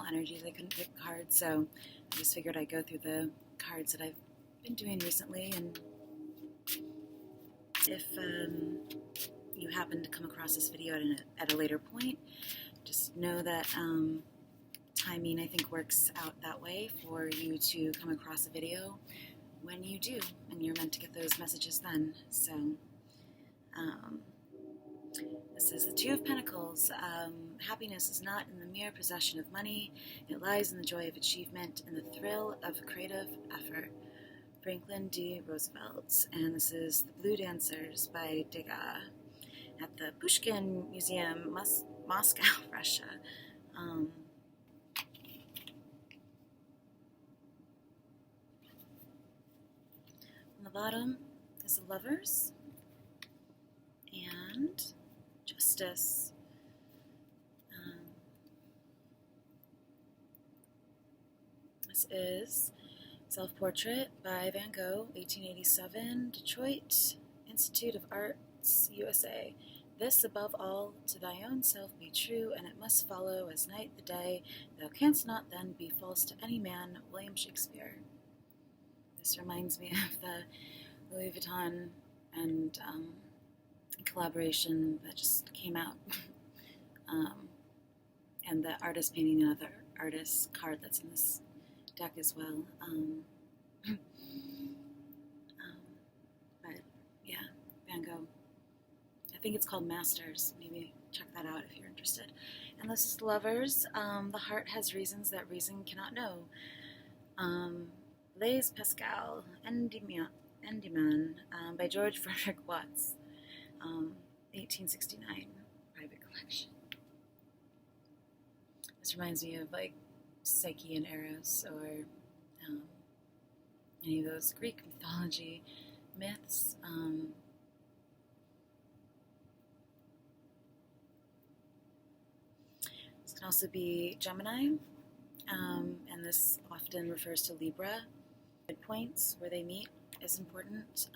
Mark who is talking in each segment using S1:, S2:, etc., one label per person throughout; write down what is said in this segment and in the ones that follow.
S1: energies. I couldn't pick cards, so I just figured I'd go through the cards that I've been doing recently, and if you happen to come across this video at a later point, just know that timing, I think, works out that way for you to come across a video when you do, and you're meant to get those messages then. So this is the Two of Pentacles. Happiness is not in the mere possession of money. It lies in the joy of achievement and the thrill of creative effort. Franklin D. Roosevelt. And this is The Blue Dancers by Degas at the Pushkin Museum, Moscow, Russia. On the bottom is the Lovers and Justice. This is Self-Portrait by Van Gogh, 1887, Detroit Institute of Arts, USA. This, above all, to thy own self be true, and it must follow as night the day. Thou canst not then be false to any man. William Shakespeare. This reminds me of the Louis Vuitton and collaboration that just came out, and the artist painting another artist's card that's in this deck as well. But yeah, Van Gogh. I think it's called Masters. Maybe check that out if you're interested. And this is Lovers. The heart has reasons that reason cannot know. Blaise Pascal, Endymion, by George Frederick Watts, 1869, private collection. This reminds me of like Psyche and Eros, or any of those Greek mythology myths. This can also be Gemini, and this often refers to Libra. Midpoints where they meet is important.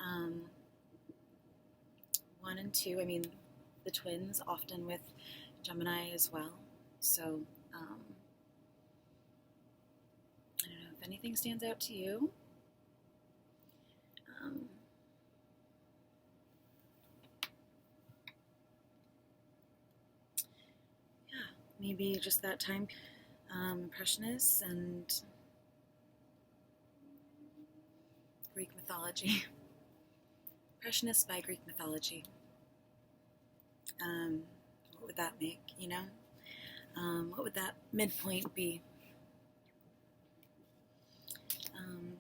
S1: 1 and 2, I mean, the twins often with Gemini as well. So, I don't know if anything stands out to you. Yeah, maybe just that time. Impressionists and Greek mythology. Impressionists by Greek mythology. What would that make, you know? What would that midpoint be?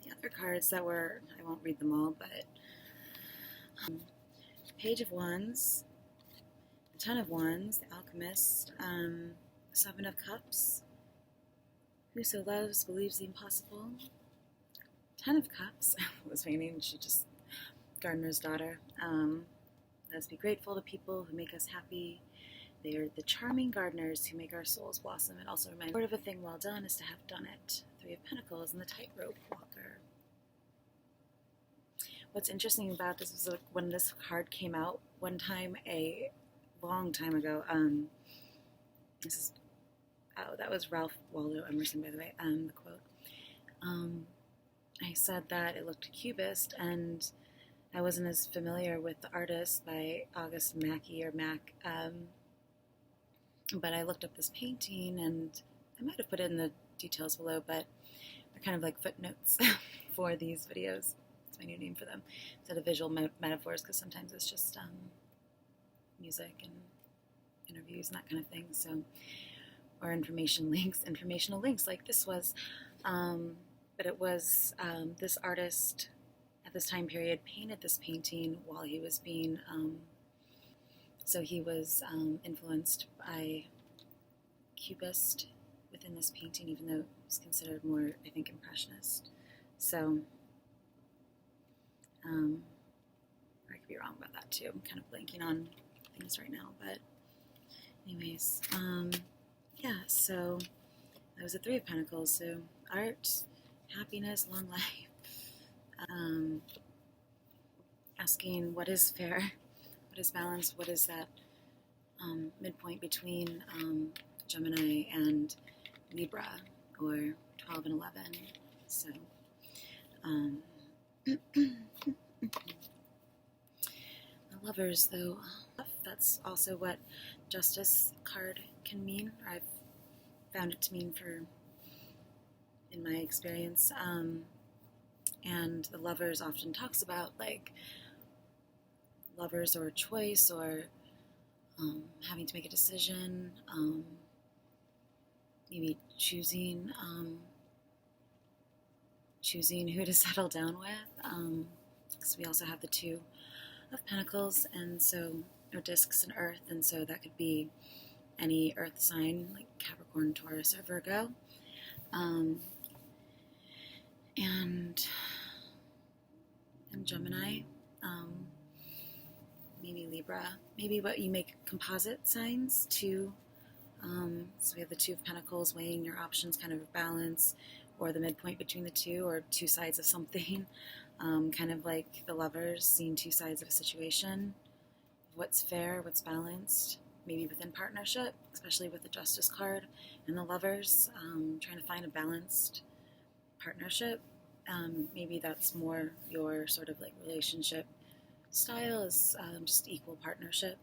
S1: The other cards that were, I won't read them all, but Page of Wands, the Ten of Wands, the Alchemist, Seven of Cups, Whoso loves believes the impossible, Ten of Cups, was meaning she just, Gardener's daughter. Let's be grateful to people who make us happy. They are the charming gardeners who make our souls blossom. It also reminds me, word of a thing well done is to have done it. Three of Pentacles and the Tightrope Walker. What's interesting about this is when this card came out one time, a long time ago. This is, oh, that was Ralph Waldo Emerson, by the way. The quote. I said that it looked cubist, and I wasn't as familiar with the artist by August Mackie or Mac. But I looked up this painting, and I might have put it in the details below, but they're kind of like footnotes for these videos. It's my new name for them, instead of visual metaphors, because sometimes it's just music and interviews and that kind of thing. So, or informational links like this was. But it was this artist at this time period painted this painting while he was being, so he was influenced by Cubist within this painting, even though it was considered more, I think, Impressionist. So, I could be wrong about that too. I'm kind of blanking on things right now, but anyways, yeah, so that was the Three of Pentacles. So art, happiness, long life, asking what is fair, what is balanced, what is that midpoint between Gemini and Libra, or 12 and 11. So, the Lovers, though, that's also what Justice card can mean, or I've found it to mean in my experience. And the Lovers often talks about, like, lovers or choice, or having to make a decision, maybe choosing who to settle down with, because we also have the Two of Pentacles, and so, or discs and Earth, and so that could be any Earth sign, like Capricorn, Taurus, or Virgo, and Gemini, maybe Libra, maybe what you make composite signs too. So we have the Two of Pentacles, weighing your options, kind of a balance, or the midpoint between the two, or two sides of something. Kind of like the Lovers, seeing two sides of a situation, what's fair, what's balanced, maybe within partnership, especially with the Justice card and the Lovers, trying to find a balanced partnership. Maybe that's more your sort of like relationship style, is just equal partnership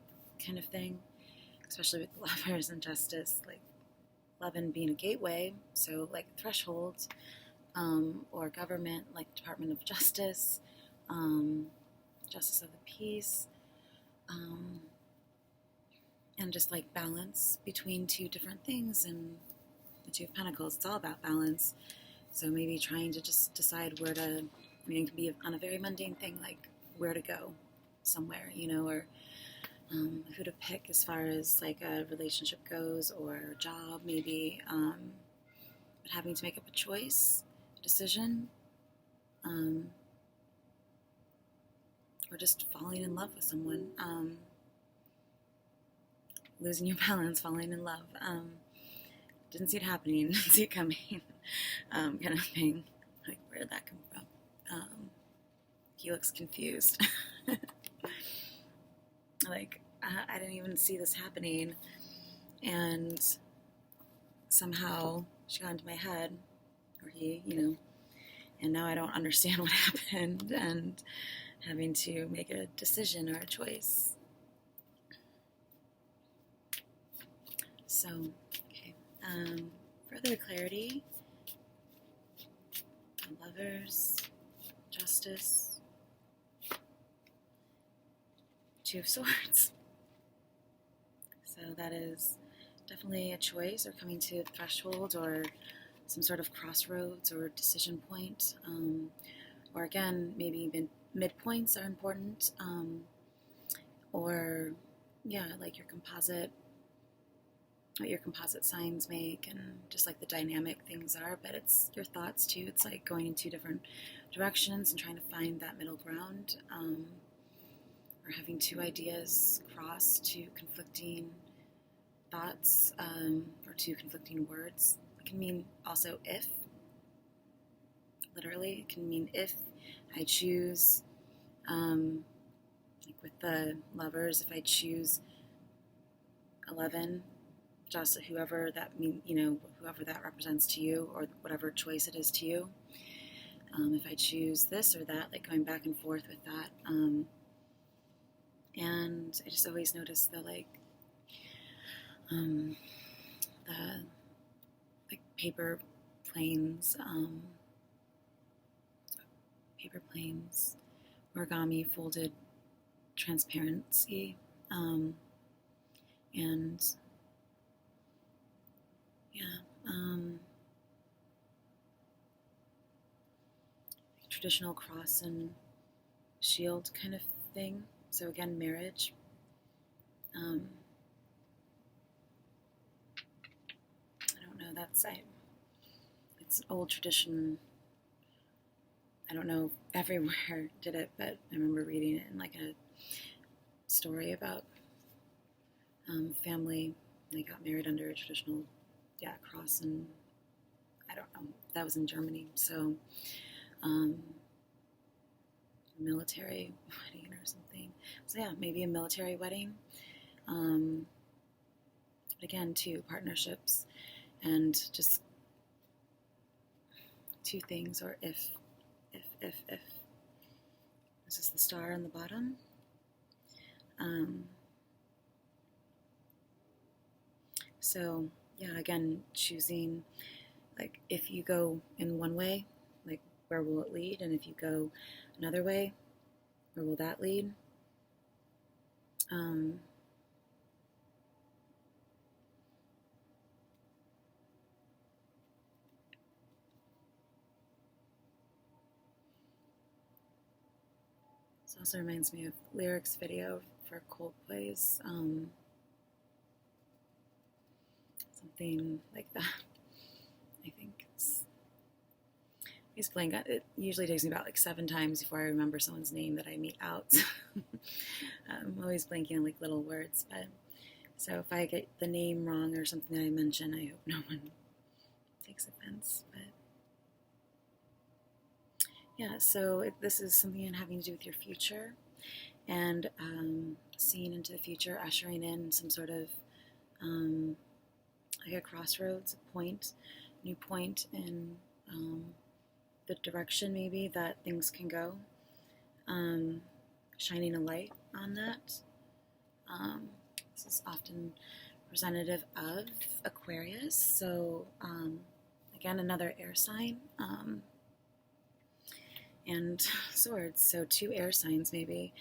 S1: kind of thing, especially with the Lovers and Justice, like 11 being a gateway, so like thresholds, or government, like Department of Justice, Justice of the Peace, and just like balance between two different things. And the Two of Pentacles, it's all about balance. So maybe trying to just decide where to, I mean, it can be on a very mundane thing, like where to go somewhere, or who to pick as far as like a relationship goes, or a job maybe, but having to make up a choice, decision, or just falling in love with someone, losing your balance, falling in love. Didn't see it happening, didn't see it coming, kind of thing. Like, where did that come from? He looks confused. Like, I didn't even see this happening, and somehow she got into my head, or he, and now I don't understand what happened, and having to make a decision or a choice. So, okay. Further clarity, the Lovers, Justice, Two of Swords. So that is definitely a choice, or coming to a threshold, or some sort of crossroads or decision point. Or again, maybe midpoints are important. Or, yeah, like what your composite signs make, and just like the dynamic things are, but it's your thoughts too. It's like going in two different directions and trying to find that middle ground, or having two ideas cross, two conflicting thoughts, or two conflicting words. It can mean also if, literally, it can mean if I choose, like with the Lovers, if I choose 11, just whoever that whoever that represents to you, or whatever choice it is to you. If I choose this or that, like going back and forth with that. And I just always notice the paper planes, origami, folded transparency, and traditional cross and shield kind of thing. So again, marriage. I don't know, it's old tradition. I don't know if everywhere did it, but I remember reading it in like a story about family. They got married under a traditional, cross, and I don't know, that was in Germany. So, military wedding or something. So yeah, maybe a military wedding. But again, too, partnerships and just two things, or if. This is the star on the bottom. So yeah, again, choosing, like, if you go in one way, like, where will it lead? And if you go another way, where will that lead? This also reminds me of lyrics video for Coldplay's something like that. I think he's playing. It usually takes me about like 7 times before I remember someone's name that I meet out. I'm always blanking on like little words, but so if I get the name wrong or something that I mention, I hope no one takes offense. But yeah, so this is something having to do with your future, and seeing into the future, ushering in some sort of like a crossroads, a point, new point in the direction maybe that things can go, shining a light on that. This is often representative of Aquarius, so again, another air sign, and swords, so 2 air signs maybe.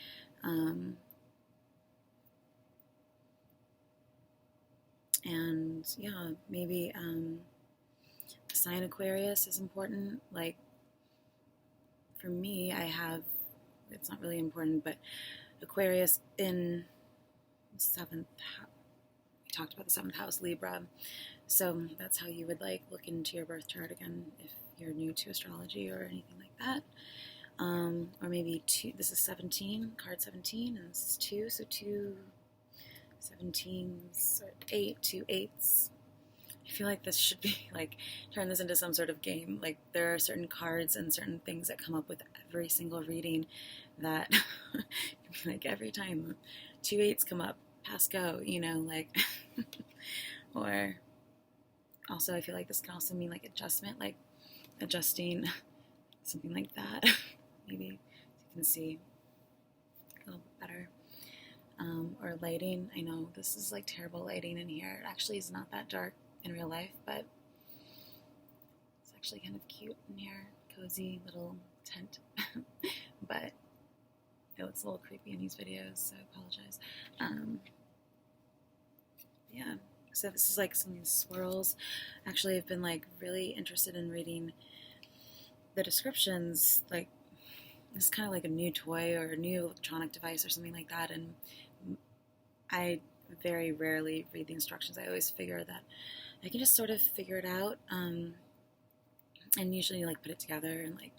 S1: And yeah, maybe the sign Aquarius is important. Like, for me, I have, it's not really important, but Aquarius in 7th house. We talked about the 7th house, Libra. So that's how you would like look into your birth chart again if you're new to astrology or anything like that. Or maybe 2, this is 17, card 17, and this is 2, so 2 17s, or 2 8s. I feel like this should be like, turn this into some sort of game. Like, there are certain cards and certain things that come up with every single reading that like every time 2 8s come up, pass go, like or also I feel like this can also mean like adjustment, like adjusting, something like that. Maybe you can see a little bit better. Or lighting. I know this is like terrible lighting in here. It actually is not that dark in real life, but it's actually kind of cute in here. Cozy little tent. But it looks a little creepy in these videos, so I apologize. Yeah, so this is like some swirls. Actually, I've been like really interested in reading the descriptions. Like, this is kind of like a new toy or a new electronic device or something like that, and I very rarely read the instructions. I always figure that I can just sort of figure it out, and usually like put it together and like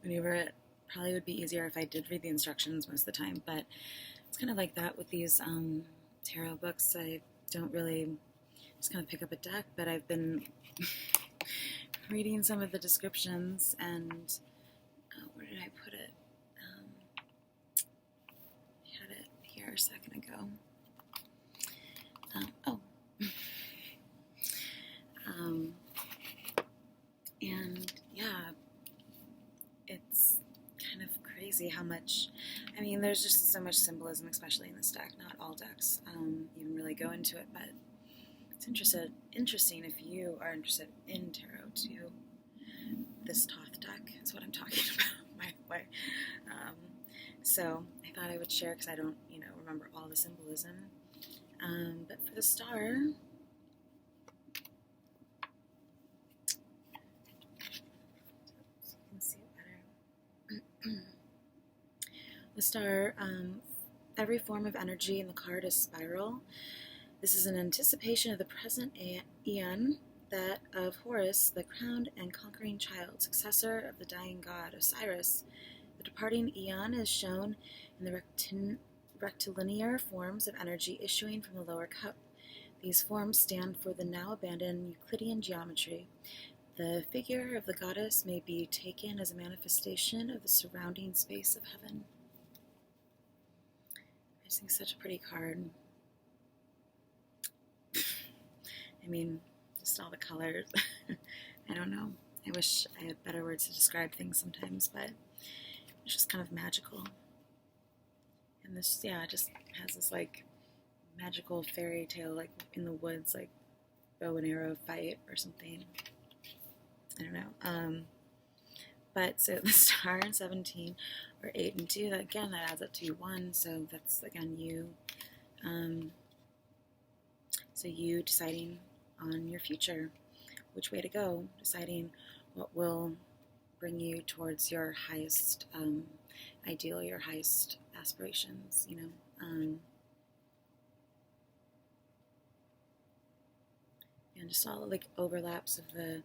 S1: maneuver it. Probably would be easier if I did read the instructions most of the time, but it's kind of like that with these tarot books. I don't really just kind of pick up a deck, but I've been reading some of the descriptions, and where did I put it? I had it here a second ago. And yeah, it's kind of crazy how much, I mean, there's just so much symbolism, especially in this deck. Not all decks even really go into it, but it's interesting if you are interested in tarot too. This Thoth deck is what I'm talking about, by the way. So I thought I would share because I don't, remember all the symbolism. But for the star, so you can see it better. The star, every form of energy in the card is spiral. This is an anticipation of the present eon, that of Horus, the crowned and conquering child, successor of the dying god Osiris. The departing eon is shown in the rectilinear forms of energy issuing from the lower cup. These forms stand for the now abandoned Euclidean geometry. The figure of the goddess may be taken as a manifestation of the surrounding space of heaven. I just think it's such a pretty card. I mean, just all the colors. I don't know. I wish I had better words to describe things sometimes, but it's just kind of magical. And this, yeah, just has this like magical fairy tale, like in the woods, like bow and arrow fight or something. I don't know. But so the star and 17 or 8 and 2, again, that adds up to 1. So that's, again, you. So you deciding on your future, which way to go, deciding what will bring you towards your highest ideal, your highest aspirations, you know. And just all like overlaps of the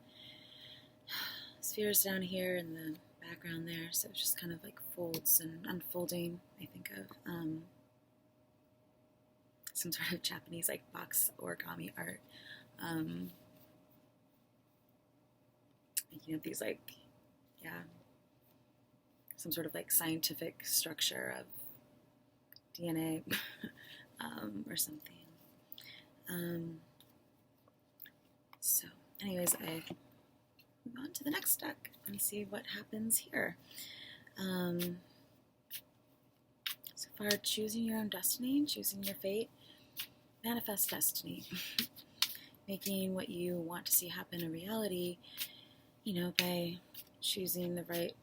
S1: spheres down here and the background there. So it's just kind of like folds and unfolding, I think of some sort of Japanese like box origami art. Making up these like, yeah, some sort of like scientific structure of DNA or something. So anyways, I move on to the next deck and see what happens here. So far, choosing your own destiny, choosing your fate, manifest destiny. Making what you want to see happen a reality, you know, by choosing the right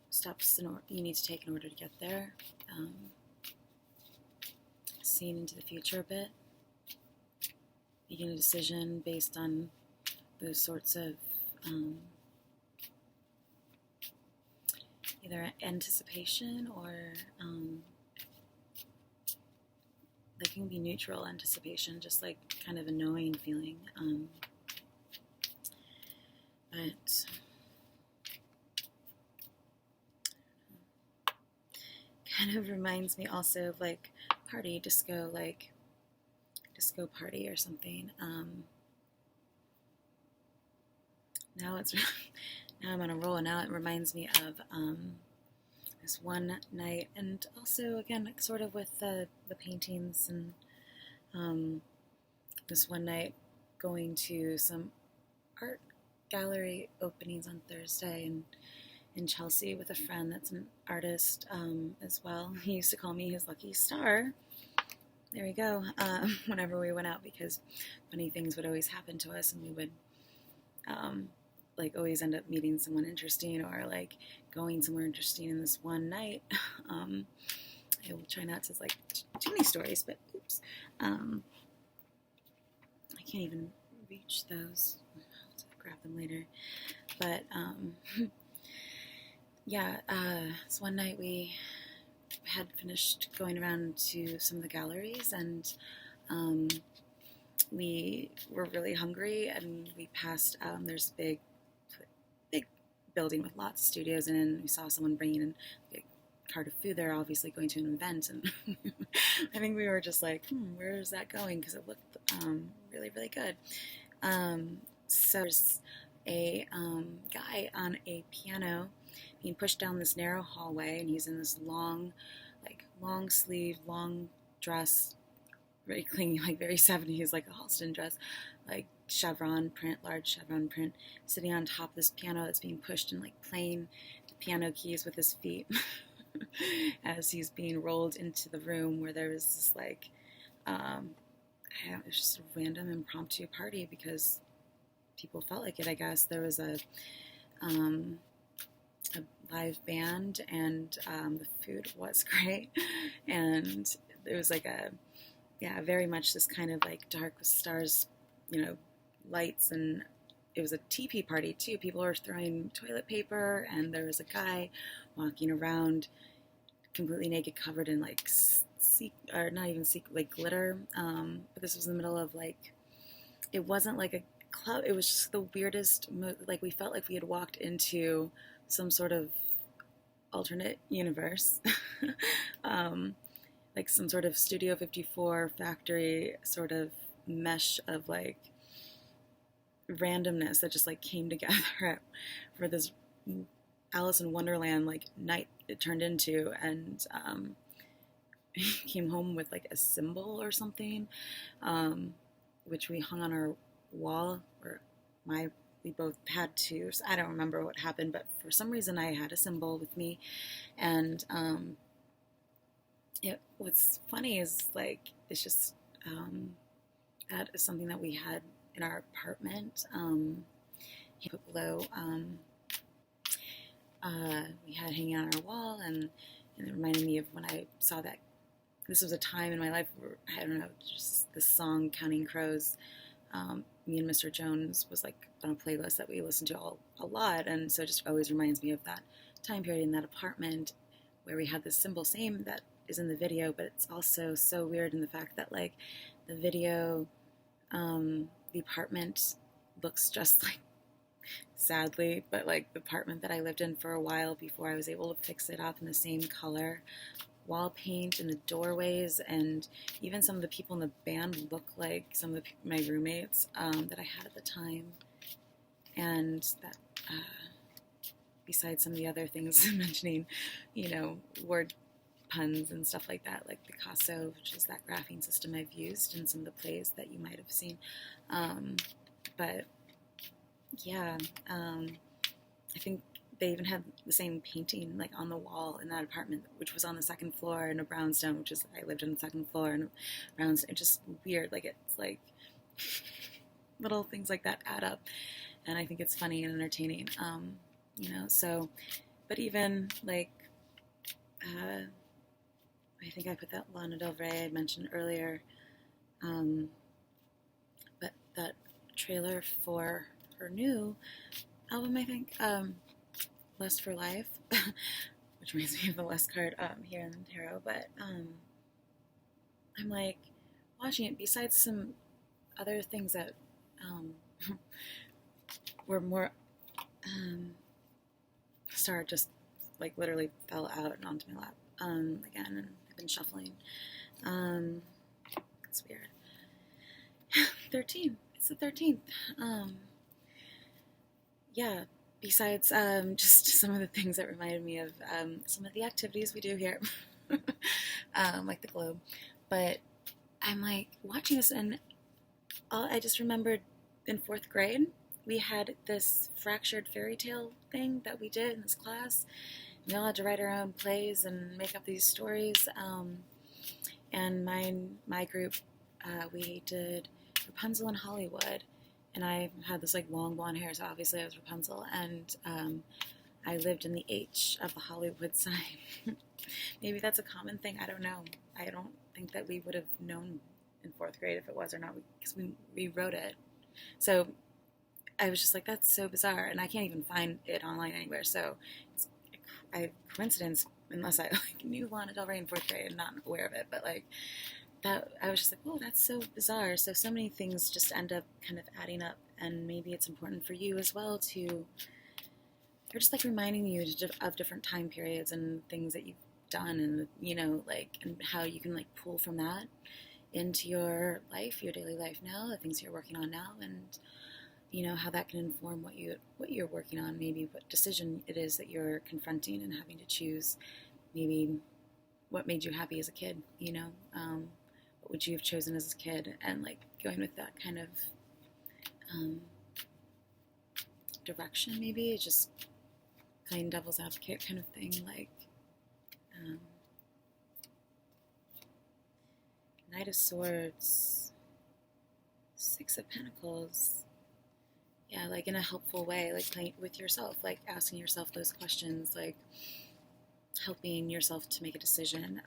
S1: steps you need to take in order to get there. Seeing into the future a bit. Making a decision based on those sorts of either anticipation or they can be neutral anticipation, just like kind of a knowing feeling. But kind of reminds me also of like party, disco, like disco party or something. Now I'm on a roll, and now it reminds me of this one night, and also again sort of with the paintings, and this one night going to some art gallery openings on Thursday in Chelsea with a friend that's an artist as well. He used to call me his lucky star. There we go. Whenever we went out, because funny things would always happen to us, and we would like always end up meeting someone interesting or like going somewhere interesting. In this one night, I will try not to like too many stories, but oops, I can't even reach those. I'll have to grab them later. But yeah, this one night we had finished going around to some of the galleries, and we were really hungry, and we passed, there's a big building with lots of studios, and we saw someone bringing in a cart of food. They're obviously going to an event, and I think we were just like, where is that going? Because it looked really, really good. So there's a guy on a piano being pushed down this narrow hallway, and he's in this long sleeve, long dress, very clingy, like very 70s, like a Halston dress, like chevron print, large chevron print, sitting on top of this piano that's being pushed and like playing the piano keys with his feet as he's being rolled into the room where there was this like, it was just a random impromptu party because people felt like it, I guess. There was a live band, and the food was great, and it was like very much this kind of like dark with stars, lights, and it was a teepee party too. People were throwing toilet paper, and there was a guy walking around completely naked, covered in like like glitter. But this was in the middle of like, it wasn't like a club. It was just the weirdest. Like we felt like we had walked into some sort of alternate universe, like some sort of Studio 54 factory sort of mesh of like randomness that just like came together for this Alice in Wonderland like night it turned into, and came home with like a symbol or something, which we hung on our wall, or we both had to. So I don't remember what happened, but for some reason I had a symbol with me, and what's funny is like it's just that is something that we had in our apartment. Put below. We had hanging on our wall, and it reminded me of when I saw that. This was a time in my life where, I don't know, just this song, Counting Crows, me and Mr. Jones was like on a playlist that we listened to a lot, and so it just always reminds me of that time period in that apartment where we had this symbol, same that is in the video, but it's also so weird in the fact that like the video, the apartment looks just like, sadly, but like the apartment that I lived in for a while before I was able to fix it up in the same color wall paint in the doorways, and even some of the people in the band look like some of my roommates that I had at the time. And that, besides some of the other things mentioning, word puns and stuff like that, like Picasso, which is that graphing system I've used in some of the plays that you might have seen. But yeah, I think they even had the same painting like on the wall in that apartment, which was on the second floor in a brownstone, which is, I lived on the second floor, and brownstone. It's just weird. Like, it's like little things like that add up, and I think it's funny and entertaining. So, but even like, I think I put that Lana Del Rey I mentioned earlier, but that trailer for her new album, I think, Lust for Life, which reminds me of the Lust card here in the tarot, but I'm like watching it, besides some other things that were more star just like literally fell out and onto my lap again, and I've been shuffling. It's weird. 13. It's the 13th. Yeah, besides just some of the things that reminded me of some of the activities we do here, like the globe. But I'm like watching this, and I just remembered in 4th grade, we had this fractured fairy tale thing that we did in this class. We all had to write our own plays and make up these stories. And my group, we did Rapunzel in Hollywood. And I had this like long blonde hair, so obviously I was Rapunzel. And I lived in the H of the Hollywood sign. Maybe that's a common thing. I don't know. I don't think that we would have known in 4th grade if it was or not, because we wrote it. So I was just like, that's so bizarre, and I can't even find it online anywhere. So it's a coincidence, unless I like knew Lana Del Rey in 4th grade and not aware of it. But like that, I was just like, oh, that's so bizarre. So many things just end up kind of adding up, and maybe it's important for you as well to, or just like reminding you of different time periods and things that you've done, and like, and how you can like pull from that into your life, your daily life now, the things you're working on now, and how that can inform what you're working on, maybe what decision it is that you're confronting and having to choose, maybe what made you happy as a kid, what would you have chosen as a kid, and like going with that kind of direction, maybe just playing devil's advocate kind of thing, like Knight of Swords, 6 of Pentacles. Yeah, like in a helpful way, like playing with yourself, like asking yourself those questions, like helping yourself to make a decision,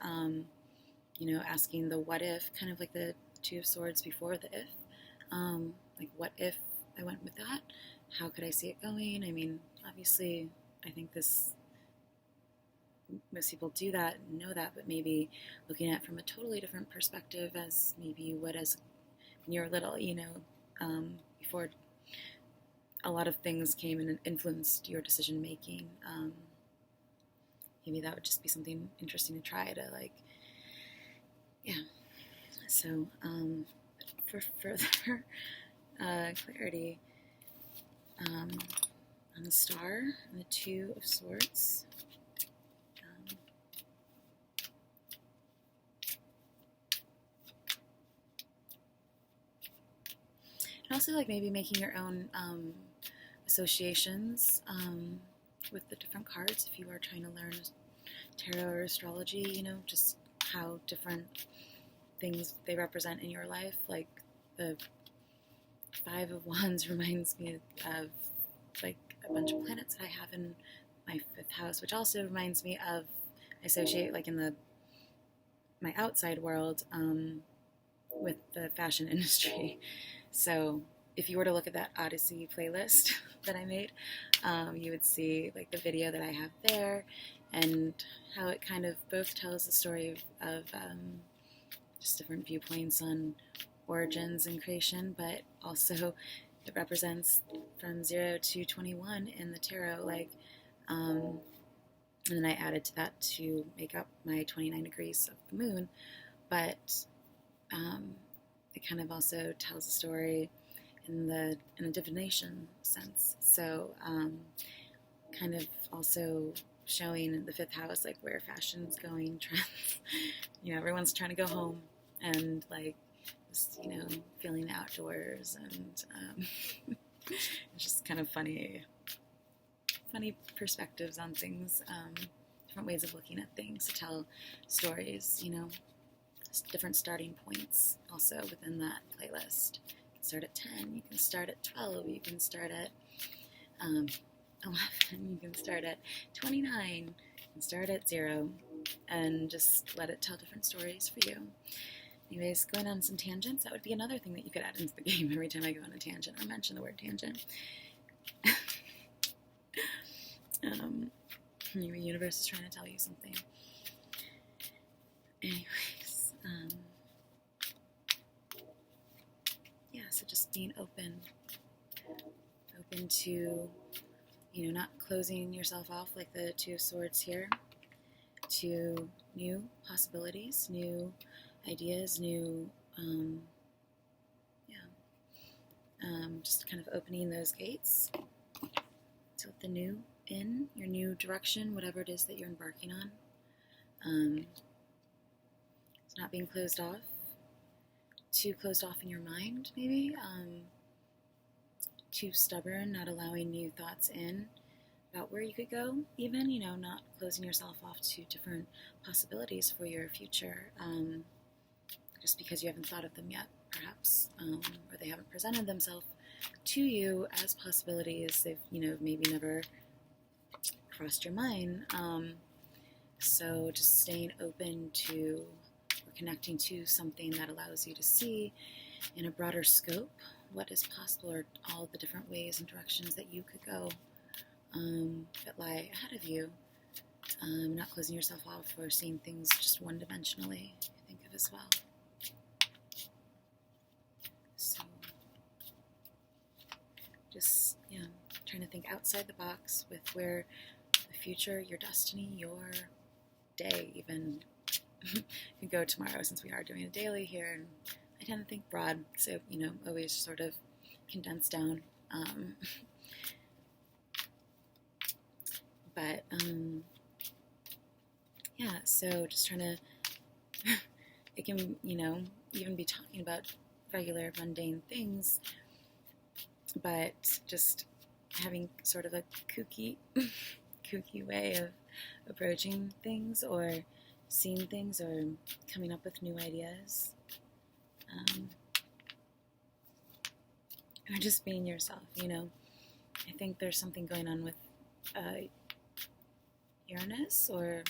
S1: asking the what if, kind of like the 2 of Swords before the if, like what if I went with that? How could I see it going? I mean, obviously, I think most people do that and know that, but maybe looking at it from a totally different perspective, as maybe you would as when you were little, before a lot of things came and influenced your decision making. Maybe that would just be something interesting to try to like, yeah. So for further clarity, on the Star and the 2 of Swords, And also like maybe making your own associations with the different cards if you are trying to learn tarot or astrology, you know, just how different things they represent in your life. Like the Five of Wands reminds me of like a bunch of planets that I have in my fifth house, which also reminds me of, I associate like in my outside world with the fashion industry. So if you were to look at that Odyssey playlist that I made, you would see like the video that I have there and how it kind of both tells the story of just different viewpoints on origins and creation, but also it represents from 0 to 21 in the tarot, like, and then I added to that to make up my 29 degrees of the moon, but it kind of also tells a story in a divination sense. So kind of also showing the fifth house, like where fashion's going, trends. You know, everyone's trying to go home and like just, you know, feeling outdoors, and it's just kind of funny perspectives on things, different ways of looking at things to tell stories, you know, different starting points also within that playlist. You can start at 10, you can start at 12, you can start at 11, you can start at 29, you can start at 0, and just let it tell different stories for you. Anyways, going on some tangents, that would be another thing that you could add into the game every time I go on a tangent or mention the word tangent. Your universe is trying to tell you something. Anyways, yeah, so just being open to, you know, not closing yourself off like the Two of Swords here, to new possibilities, new ideas, new, just kind of opening those gates to let the new in, your new direction, whatever it is that you're embarking on. It's not being closed off, too closed off in your mind, maybe, too stubborn, not allowing new thoughts in about where you could go, even, you know, not closing yourself off to different possibilities for your future, just because you haven't thought of them yet, perhaps, or they haven't presented themselves to you as possibilities. They've, you know, maybe never crossed your mind. So just staying open to, or connecting to something that allows you to see in a broader scope what is possible, or all the different ways and directions that you could go that lie ahead of you. Not closing yourself off or seeing things just one-dimensionally, I think of as well. So just, you know, trying to think outside the box with where the future, your destiny, your day even could go tomorrow, since we are doing a daily here, and I tend to think broad, so, you know, always sort of condense down. But yeah, so just trying to, it can, you know, even be talking about regular mundane things, but just having sort of a kooky way of approaching things, or seeing things, or coming up with new ideas, or just being yourself, you know. I think there's something going on with Uranus, or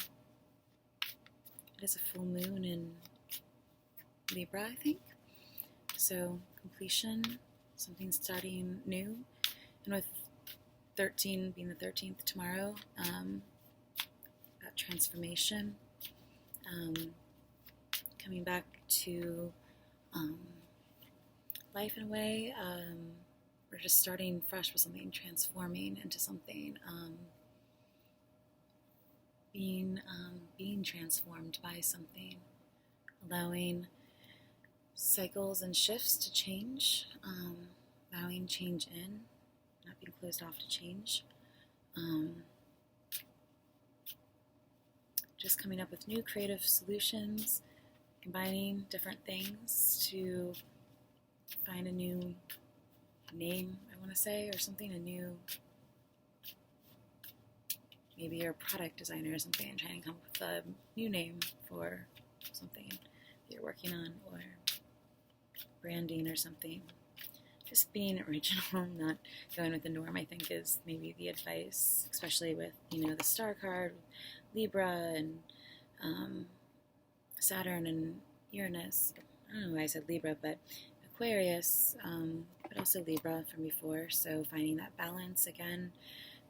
S1: it is a full moon in Libra, I think. So completion, something starting new, and with 13 being the 13th tomorrow, that transformation, coming back to life in a way, or just starting fresh with something, transforming into something, being transformed by something, allowing cycles and shifts to change, allowing change in, not being closed off to change, just coming up with new creative solutions, combining different things to find a new name, I want to say, or something, maybe you're a product designer or something and trying to come up with a new name for something that you're working on, or branding or something. Just being original, not going with the norm, I think, is maybe the advice, especially with, the star card, Libra, and Saturn and Uranus. I don't know why I said Libra, but Aquarius, but also Libra from before. So finding that balance again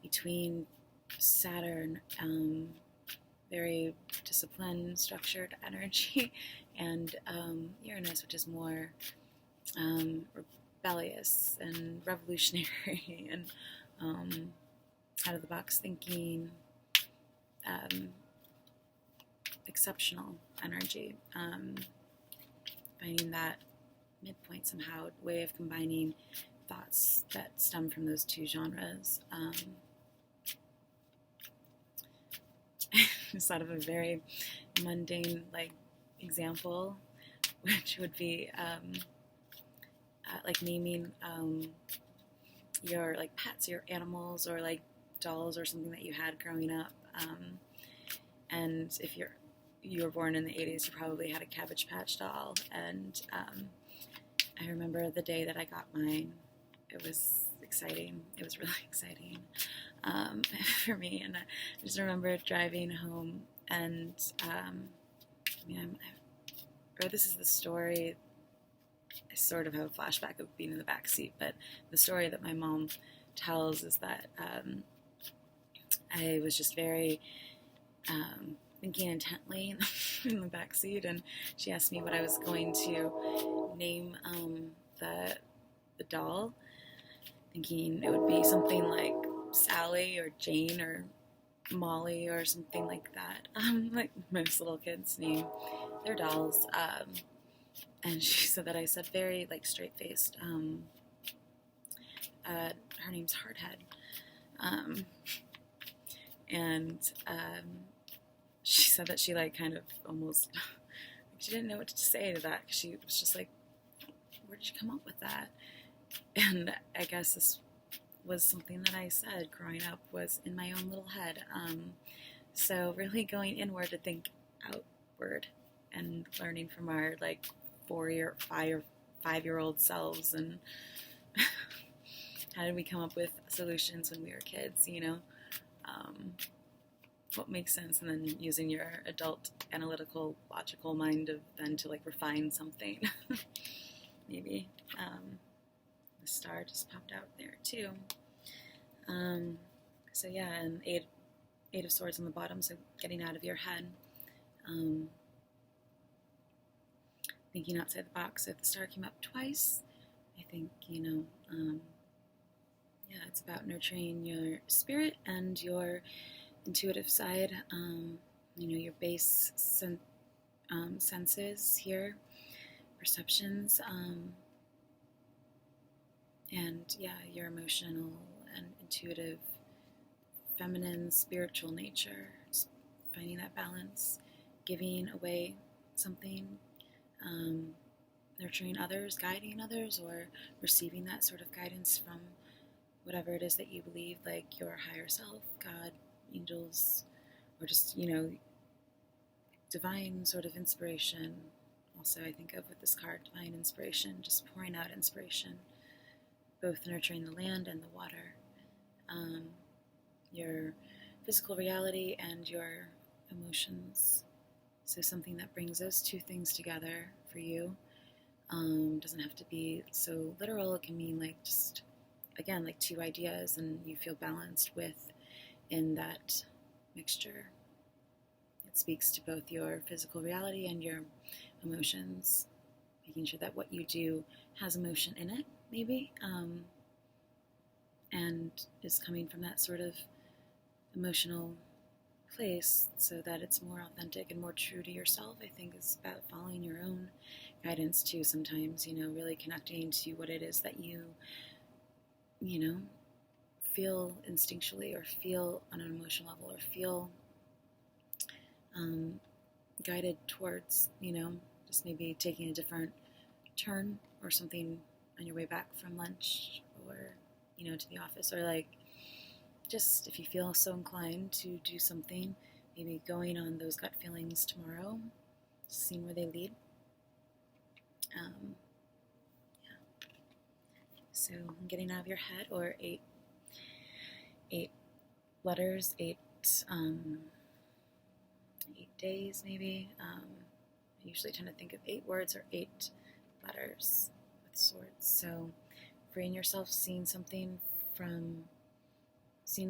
S1: between Saturn, very disciplined, structured energy, and Uranus, which is more rebellious and revolutionary and out of the box thinking, exceptional energy. Finding that midpoint somehow, way of combining thoughts that stem from those two genres. Just thought of a very mundane example, which would be naming your pets, your animals, or dolls or something that you had growing up. And if you were born in the 80s, you probably had a Cabbage Patch doll. And I remember the day that I got mine. It was exciting. It was really exciting for me. And I just remember driving home, and this is the story. I sort of have a flashback of being in the back seat, but the story that my mom tells is that I was just very thinking intently in the back seat, and she asked me what I was going to name the doll, thinking it would be something like Sally or Jane or Molly or something like that, like most little kids name their dolls. And she said that I said very straight-faced, her name's Hardhead, and she said that she kind of almost, she didn't know what to say to that, because she was just like, where did you come up with that? And I guess this was something that I said growing up, was in my own little head. So really going inward to think outward, and learning from our 5-year-old selves, and how did we come up with solutions when we were kids, what makes sense, and then using your adult analytical logical mind then to refine something. Maybe the star just popped out there too. So yeah, and eight of swords on the bottom, so getting out of your head, thinking outside the box. So if the star came up twice, I think it's about nurturing your spirit and your intuitive side, your base senses here, perceptions, and your emotional and intuitive, feminine, spiritual nature. Just finding that balance, giving away something, nurturing others, guiding others, or receiving that sort of guidance from whatever it is that you believe, like your higher self, God, angels, or just, divine sort of inspiration. Also, I think of with this card, divine inspiration, just pouring out inspiration, both nurturing the land and the water, your physical reality and your emotions. So something that brings those two things together for you. Doesn't have to be so literal. It can mean just, again, two ideas, and you feel balanced in that mixture. It speaks to both your physical reality and your emotions, making sure that what you do has emotion in it, maybe, and is coming from that sort of emotional place, so that it's more authentic and more true to yourself. I think it's about following your own guidance too sometimes, really connecting to what it is that you feel instinctually, or feel on an emotional level, or feel guided towards, just maybe taking a different turn or something on your way back from lunch, or, to the office, or like just if you feel so inclined to do something, maybe going on those gut feelings tomorrow, seeing where they lead. Yeah. So getting out of your head, or eight letters, 8 days maybe. I usually tend to think of 8 words or 8 letters with swords. So freeing yourself, seeing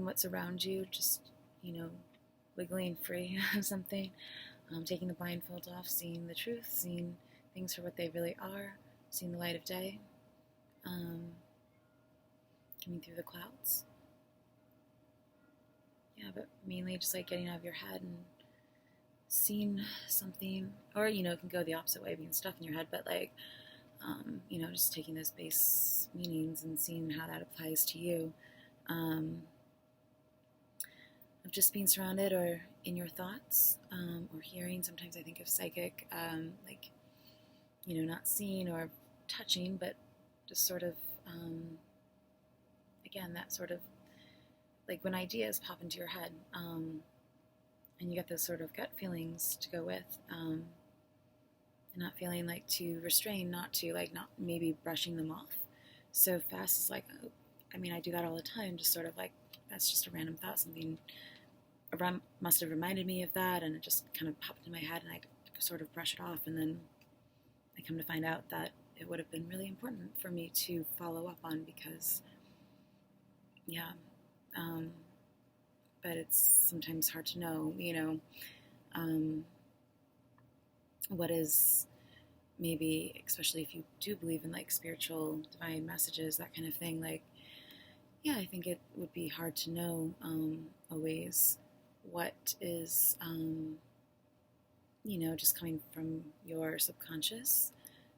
S1: what's around you, just, wiggling free of something, taking the blindfold off, seeing the truth, seeing things for what they really are, seeing the light of day, coming through the clouds. Yeah, but mainly just like getting out of your head and seeing something, or, it can go the opposite way, being stuck in your head, but like, just taking those base meanings and seeing how that applies to you. Of just being surrounded or in your thoughts, or hearing. Sometimes I think of psychic, like, not seeing or touching, but just sort of, again, that sort of, like when ideas pop into your head, and you get those sort of gut feelings to go with, and not feeling like to restrain, not maybe brushing them off so fast. It's like, I do that all the time, just sort of like, that's just a random thought, something must have reminded me of that, and it just kind of popped in my head, and I sort of brush it off, and then I come to find out that it would have been really important for me to follow up on, because, yeah, but it's sometimes hard to know, what is maybe, especially if you do believe in like spiritual divine messages, that kind of thing, like, yeah, I think it would be hard to know always what is, just coming from your subconscious,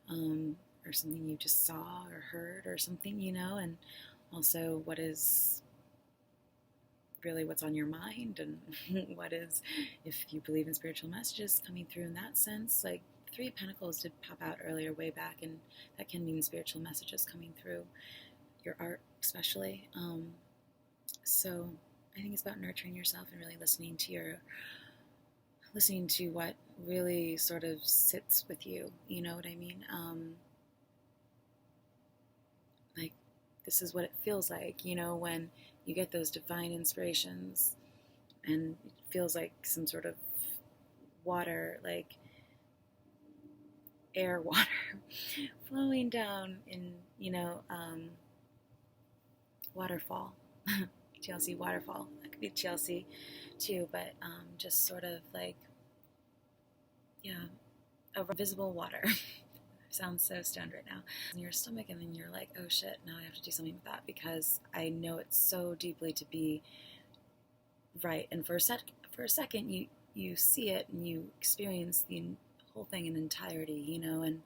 S1: or something you just saw or heard or something, and also what is really what's on your mind, and what is, if you believe in spiritual messages, coming through in that sense. Like 3 of Pentacles did pop out earlier, way back, and that can mean spiritual messages coming through your art, especially. So I think it's about nurturing yourself and really listening to what really sort of sits with you. You know what I mean? Like, this is what it feels like, when you get those divine inspirations, and it feels like some sort of water, like air water flowing down in, waterfall. TLC waterfall. That could be TLC too, but just sort of like, yeah, a visible water. Sounds so stoned right now. In your stomach, and then you're like, oh shit, now I have to do something with that, because I know it so deeply to be right. And for a second, you see it and you experience the whole thing in entirety, and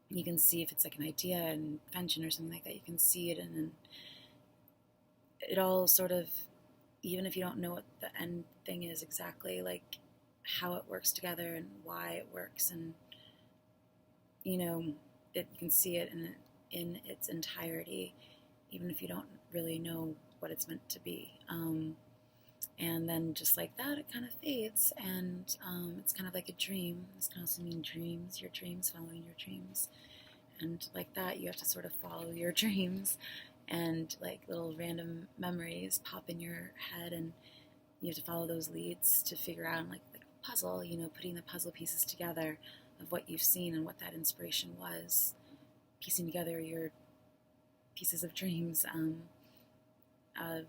S1: you can see if it's like an idea, an invention or something like that. You can see it, and then it all sort of, even if you don't know what the end thing is exactly, like how it works together and why it works, and you can see it in its entirety, even if you don't really know what it's meant to be. And then just like that, it kind of fades, and it's kind of like a dream. This can also mean dreams, your dreams, following your dreams. And like that, you have to sort of follow your dreams, and like little random memories pop in your head, and you have to follow those leads to figure out, like a puzzle, putting the puzzle pieces together of what you've seen and what that inspiration was, piecing together your pieces of dreams, of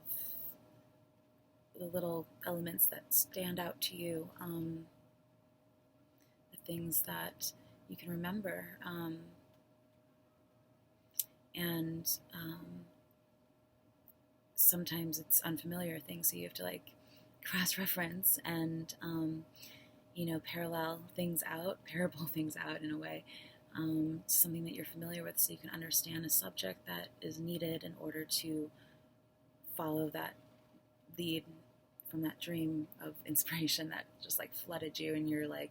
S1: the little elements that stand out to you, the things that you can remember, and sometimes it's unfamiliar things, so you have to like cross-reference and parable things out in a way, something that you're familiar with, so you can understand a subject that is needed in order to follow that lead from that dream of inspiration that just like flooded you, and you're like,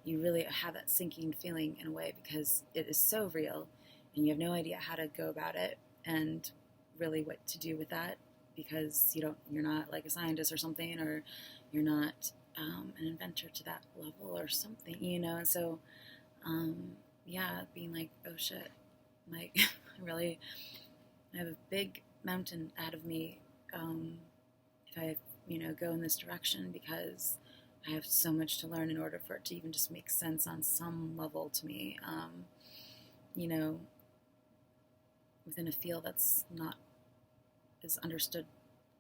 S1: you really have that sinking feeling in a way, because it is so real, and you have no idea how to go about it and really what to do with that, because you're not like a scientist or something, or you're not an inventor to that level or something, and so yeah, being like, oh shit, like I have a big mountain ahead of me if I go in this direction, because I have so much to learn in order for it to even just make sense on some level to me, within a field that's not as understood.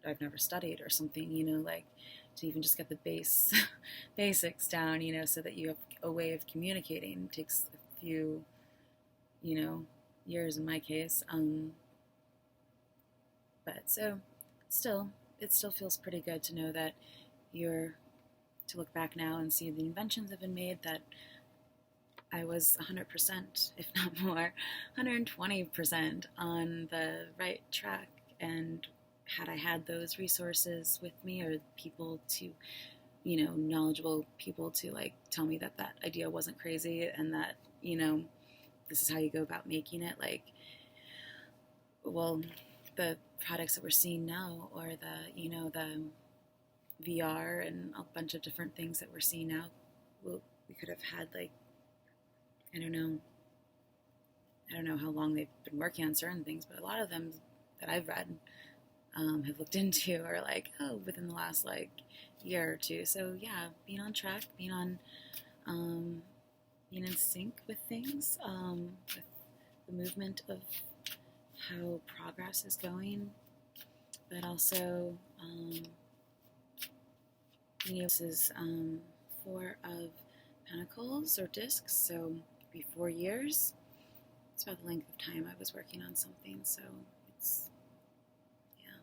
S1: I've never studied or something, like to even just get the basics down, so that you have a way of communicating. It takes a few, years in my case. But so it still feels pretty good to know that to look back now and see the inventions have been made, that I was 100%, if not more, 120% on the right track. And had I had those resources with me, or people to, knowledgeable people to like tell me that that idea wasn't crazy, and that, this is how you go about making it, like, well, the products that we're seeing now, or the VR and a bunch of different things that we're seeing now, we could have had, like, I don't know how long they've been working on certain things, but a lot of them that I've read have looked into are like, oh, within the last like year or two. So yeah, being on track, being in sync with things, with the movement of how progress is going, but also this is 4 of Pentacles or discs, so it'd be 4 years. It's about the length of time I was working on something, so it's, yeah.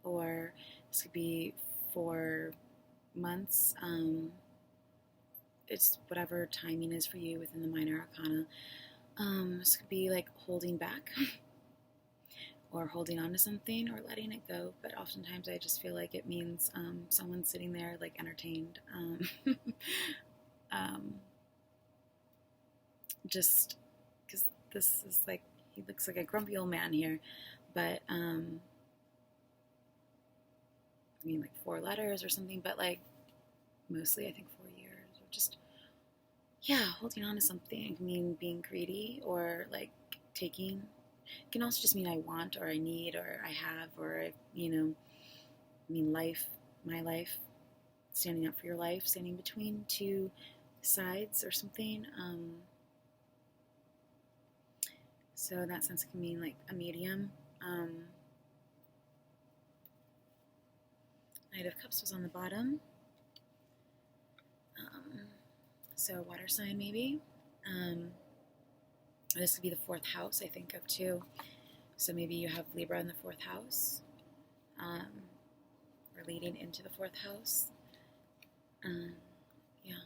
S1: Or this could be 4 months. It's whatever timing is for you within the minor arcana. This could be like holding back or holding on to something or letting it go, but oftentimes I just feel like it means someone sitting there like entertained. Just because this is like, he looks like a grumpy old man here, but I mean like 4 letters or something, but like mostly I think 4 years, or just, yeah, holding on to something. It can mean being greedy or like taking. It can also just mean I want or I need or I have, or life, my life, standing up for your life, standing between 2 sides or something. So in that sense, it can mean like a medium. Knight of Cups was on the bottom. So water sign maybe. This could be the 4th house, I think, of 2. So maybe you have Libra in the 4th house, or leading into the 4th house. Yeah.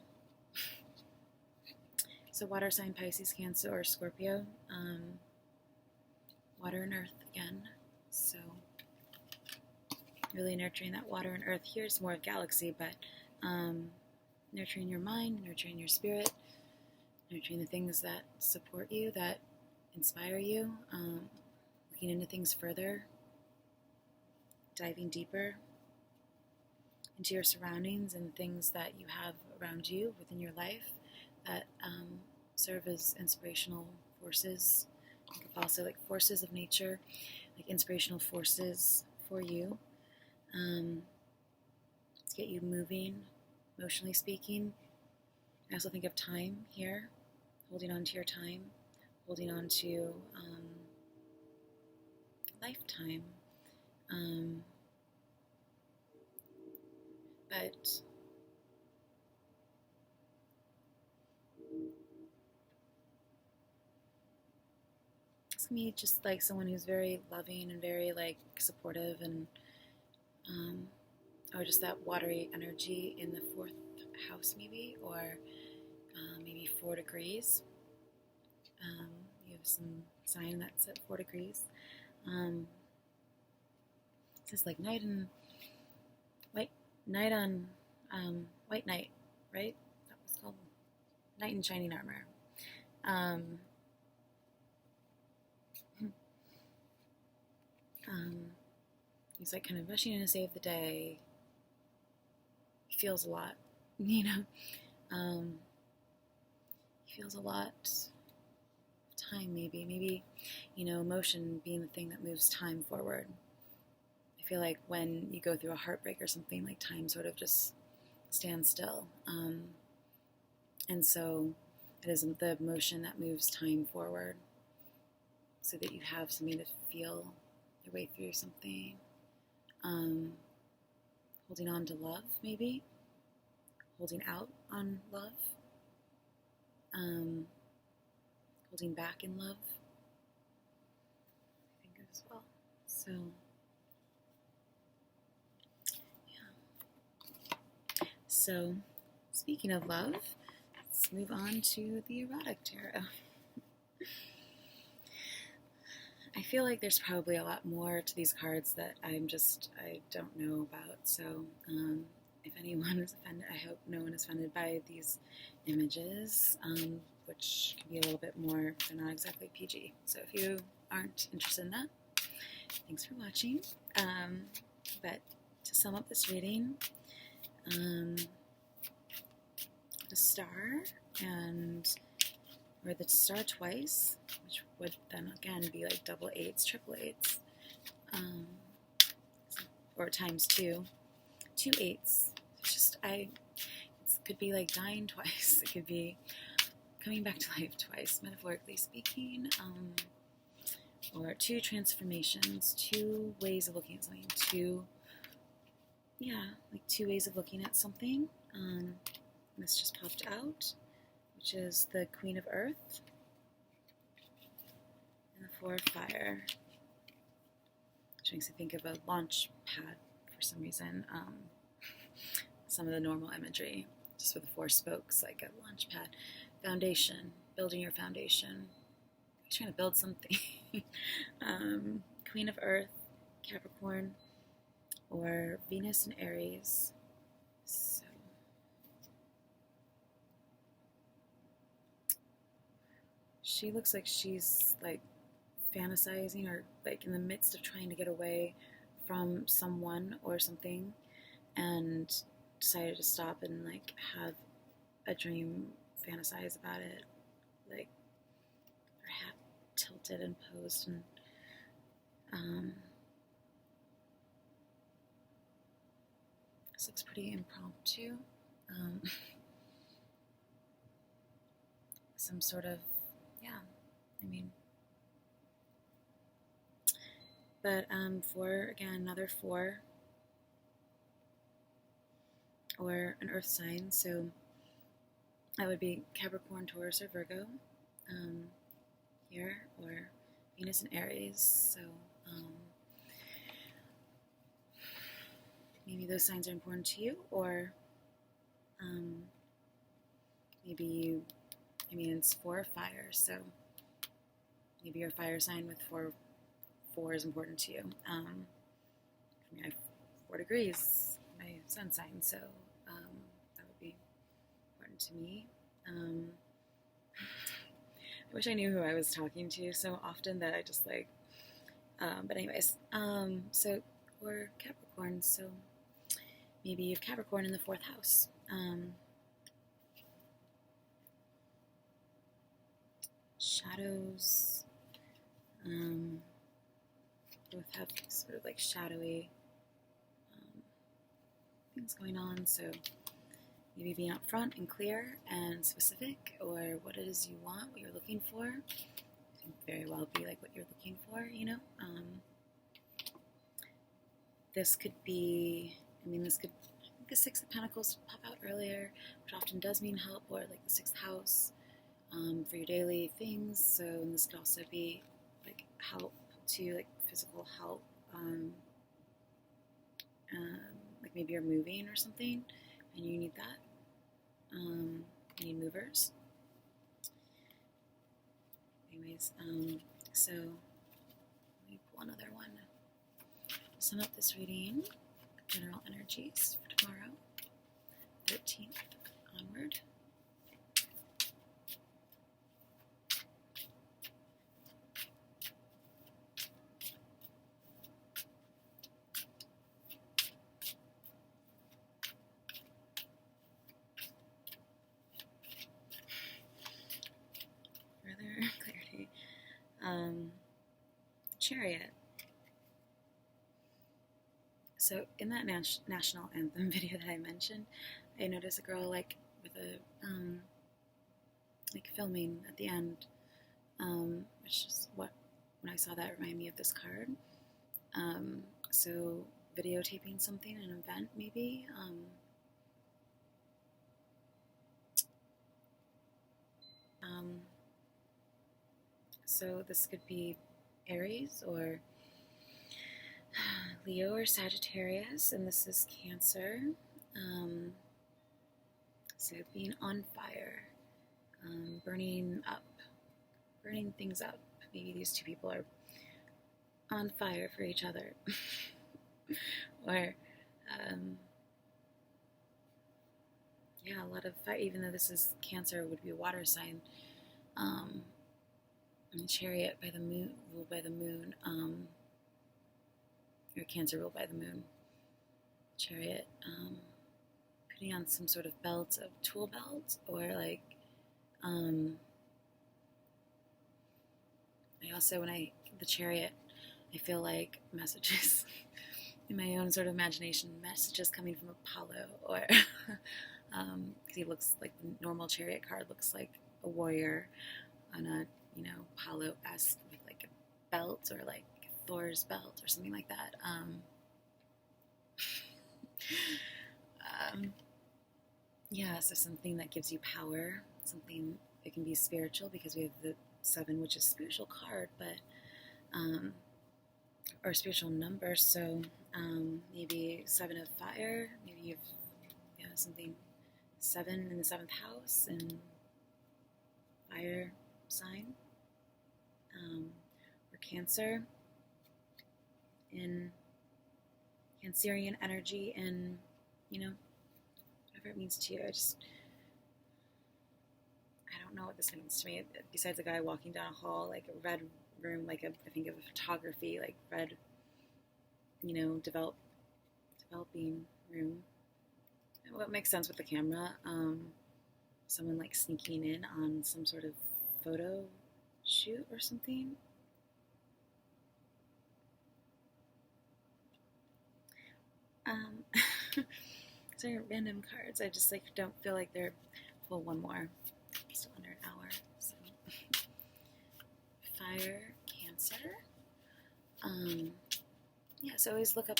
S1: So water sign, Pisces, Cancer, or Scorpio. Water and earth again. So really nurturing that water and earth. Here's more of galaxy, but nurturing your mind, nurturing your spirit, nurturing the things that support you, that inspire you, looking into things further, diving deeper into your surroundings and things that you have around you within your life that serve as inspirational forces. Also like forces of nature, like inspirational forces for you, to get you moving, emotionally speaking. I also think of time here, holding on to your time, holding on to lifetime. But it's me just like someone who's very loving and very like supportive, and or just that watery energy in the 4th house maybe, or maybe 4 degrees. You have some sign that's at 4 degrees. It's just like night on white night, right? That was called Knight in Shining Armor. Um, he's like kind of rushing in to save the day. He feels a lot, you know. He feels a lot of time, maybe, emotion being the thing that moves time forward. I feel like when you go through a heartbreak or something, like time sort of just stands still. And so it is the emotion that moves time forward so that you have something to feel your way through something. Holding on to love, maybe. Holding out on love. Holding back in love, I think as well. So, yeah. So, speaking of love, let's move on to the erotic tarot. I feel like there's probably a lot more to these cards that I don't know about. So, if anyone is offended, I hope no one is offended by these images, which can be a little bit more, they're not exactly PG. So if you aren't interested in that, thanks for watching. But to sum up this reading, the star or the star twice, which would then again be like double eights, triple eights, or times two eights. It's just it could be like dying twice. It could be coming back to life twice, metaphorically speaking, or two transformations, two ways of looking at something, two ways of looking at something. This just popped out, which is the Queen of Earth and the Four of Fire, which makes me think of a launch pad for some reason. Some of the normal imagery, just with the four spokes, like a launch pad. Foundation, building your foundation. You're trying to build something. Queen of Earth, Capricorn, or Venus and Aries. So, she looks like she's like fantasizing or like in the midst of trying to get away from someone or something, and decided to stop and like have a dream, fantasize about it, like her hat tilted and posed, and this looks pretty impromptu. Some sort of, but another four, or an earth sign, so that would be Capricorn, Taurus, or Virgo, here, or Venus and Aries, so maybe those signs are important to you, or maybe it's four of fire, so maybe your fire sign with four is important to you. I have 4 degrees, my sun sign, so that would be important to me. I wish I knew who I was talking to so often that I just like, but anyways, so we're Capricorn, so maybe you have Capricorn in the 4th house. Shadows, both have sort of like shadowy things going on, so maybe being upfront and clear and specific, or what it is you want, what you're looking for. It can very well be like what you're looking for, this could be, I think the 6 of Pentacles pop out earlier, which often does mean help, or like the 6th house for your daily things. So this could also be like help to like physical help, like maybe you're moving or something and you need that. You need movers. Anyways, so let me pull another one. Sum up this reading, general energies for tomorrow, 13th onward. Chariot. So in that national anthem video that I mentioned, I noticed a girl like with a like filming at the end, which is what when I saw that reminded me of this card. So videotaping something, an event maybe. So this could be Aries or Leo or Sagittarius, and this is Cancer. So being on fire, burning things up. Maybe these two people are on fire for each other. Or, yeah, a lot of fire, even though this is Cancer, would be a water sign. And Chariot by the moon, ruled by the moon, or Cancer ruled by the moon. Chariot, putting on some sort of belt, a tool belt, or like, I also, the Chariot, I feel like messages in my own sort of imagination, messages coming from Apollo, or because he looks like the normal Chariot card looks like a warrior on a, Apollo-esque with like a belt, or like Thor's belt or something like that. Yeah, so something that gives you power, something that can be spiritual, because we have the 7, which is a spiritual card, but or spiritual number. So maybe 7 of fire. Maybe you've something 7 in the 7th house and fire sign, or Cancer in Cancerian energy, and whatever it means to you. I don't know what this means to me. Besides a guy walking down a hall, like a red room, like I think of a photography, like red, developing room. What makes sense with the camera? Someone like sneaking in on some sort of photo shoot or something. Sorry, random cards. I just don't feel like they're. Well, one more. Still under an hour. So, fire, Cancer. So always look up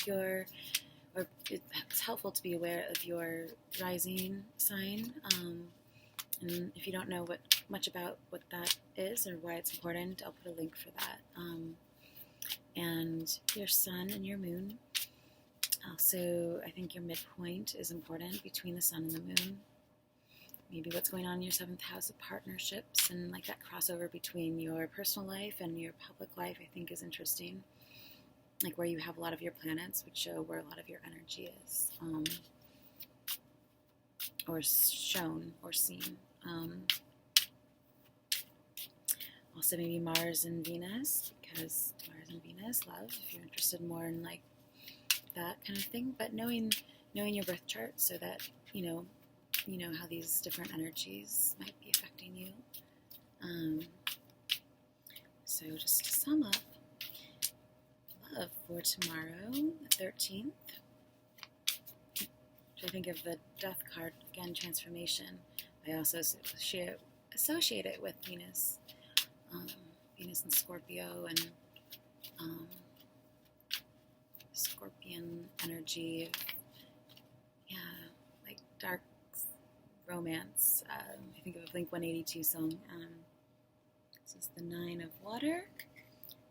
S1: it's helpful to be aware of your rising sign. And if you don't know much about what that is or why it's important, I'll put a link for that. And your sun and your moon. Also, I think your midpoint is important between the sun and the moon. Maybe what's going on in your 7th house of partnerships, and like that crossover between your personal life and your public life, I think is interesting. Like where you have a lot of your planets, which show where a lot of your energy is, or shown or seen. Also maybe Mars and Venus, because Mars and Venus, love, if you're interested more in like that kind of thing. But knowing your birth chart, so that you know how these different energies might be affecting you. So just to sum up, love for tomorrow, the 13th, which I think of the Death card, again, transformation. I also associate it with Venus, Venus and Scorpio, and Scorpion energy, like dark romance. I think of a Blink-182 song. This is the 9 of water.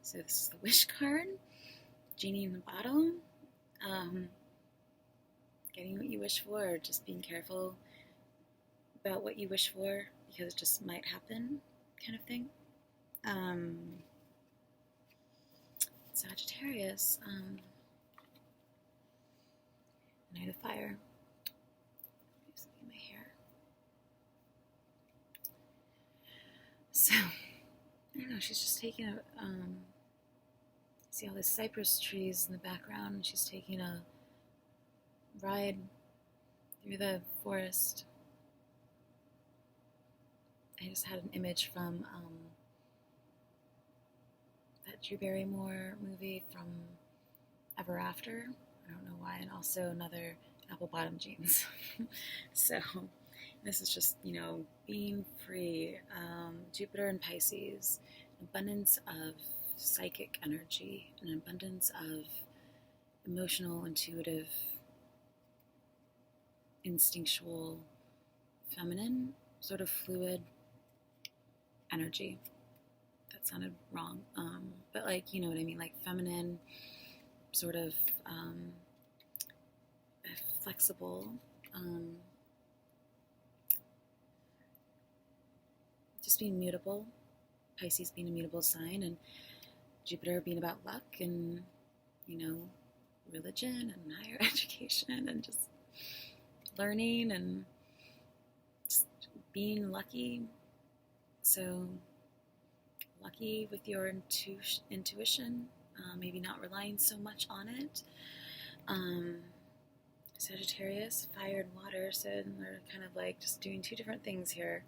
S1: So this is the wish card. Genie in the bottle. Getting what you wish for, or just being careful about what you wish for, because it just might happen, kind of thing. Sagittarius. Knight of fire. In my hair. So, I don't know, she's just taking a, see all the cypress trees in the background, and she's taking a ride through the forest. I just had an image from that Drew Barrymore movie from Ever After. I don't know why. And also another apple bottom jeans. So this is just, being free. Jupiter and Pisces, an abundance of psychic energy, an abundance of emotional, intuitive, instinctual, feminine, sort of fluid energy. That sounded wrong. But like, you know what I mean? Like feminine, sort of flexible, just being mutable. Pisces being a mutable sign, and Jupiter being about luck and, religion and higher education and just learning and just being lucky. So lucky with your intuition, maybe not relying so much on it. Sagittarius, fire and water, so they're kind of like just doing two different things here.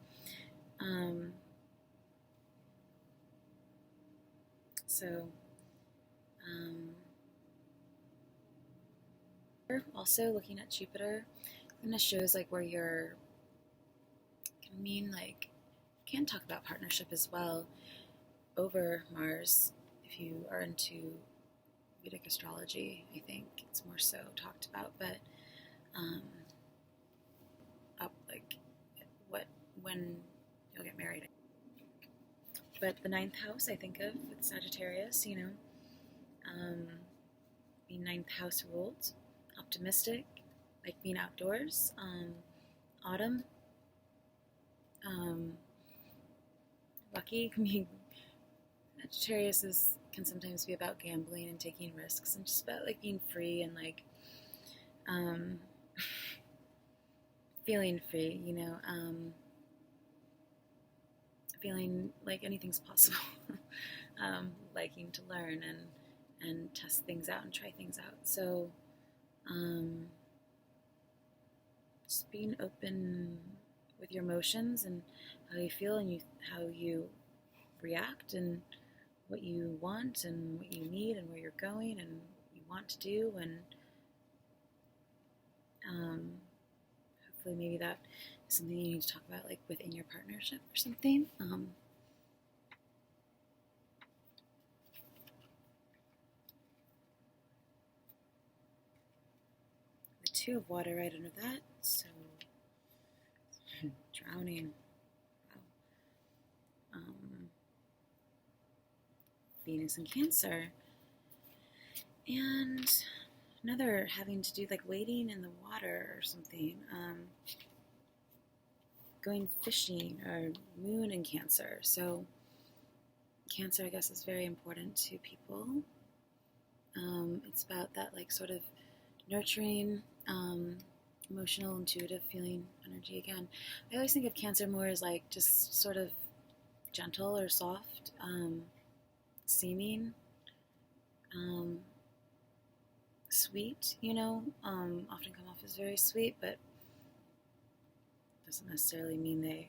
S1: Also looking at Jupiter, kind of shows like where you're, can mean like, can talk about partnership as well over Mars if you are into Vedic astrology. I think it's more so talked about, but up like when you'll get married. But the 9th house I think of with Sagittarius, being 9th house ruled, optimistic, like being outdoors, autumn, lucky. I mean, Sagittarius can sometimes be about gambling and taking risks and just about like being free and like feeling free, feeling like anything's possible, liking to learn and test things out and try things out. So just being open with your emotions and how you feel and how you react and what you want and what you need and where you're going and what you want to do, and hopefully maybe that is something you need to talk about like within your partnership or something. The 2 of water right under that, so drowning. Wow. Venus in Cancer, and another having to do like wading in the water or something, going fishing, or moon in Cancer. So Cancer, I guess, is very important to people. It's about that like sort of nurturing, emotional, intuitive feeling energy again. I always think of Cancer more as like just sort of gentle or soft, seeming, sweet, often come off as very sweet, but doesn't necessarily mean they,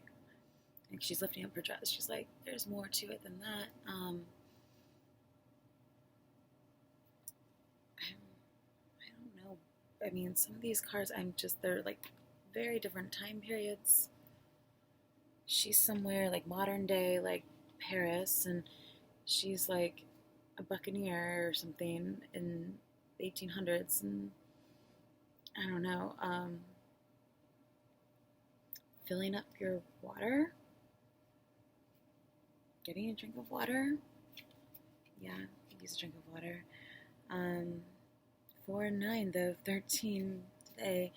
S1: like she's lifting up her dress, she's like, there's more to it than that. I don't know. I mean, some of these cards, they're like very different time periods. She's somewhere like modern day, like Paris, and she's like a buccaneer or something in the 1800s, and I don't know, filling up your water, getting a drink of water. Yeah, use a drink of water. 4 and 9, though, 13 today.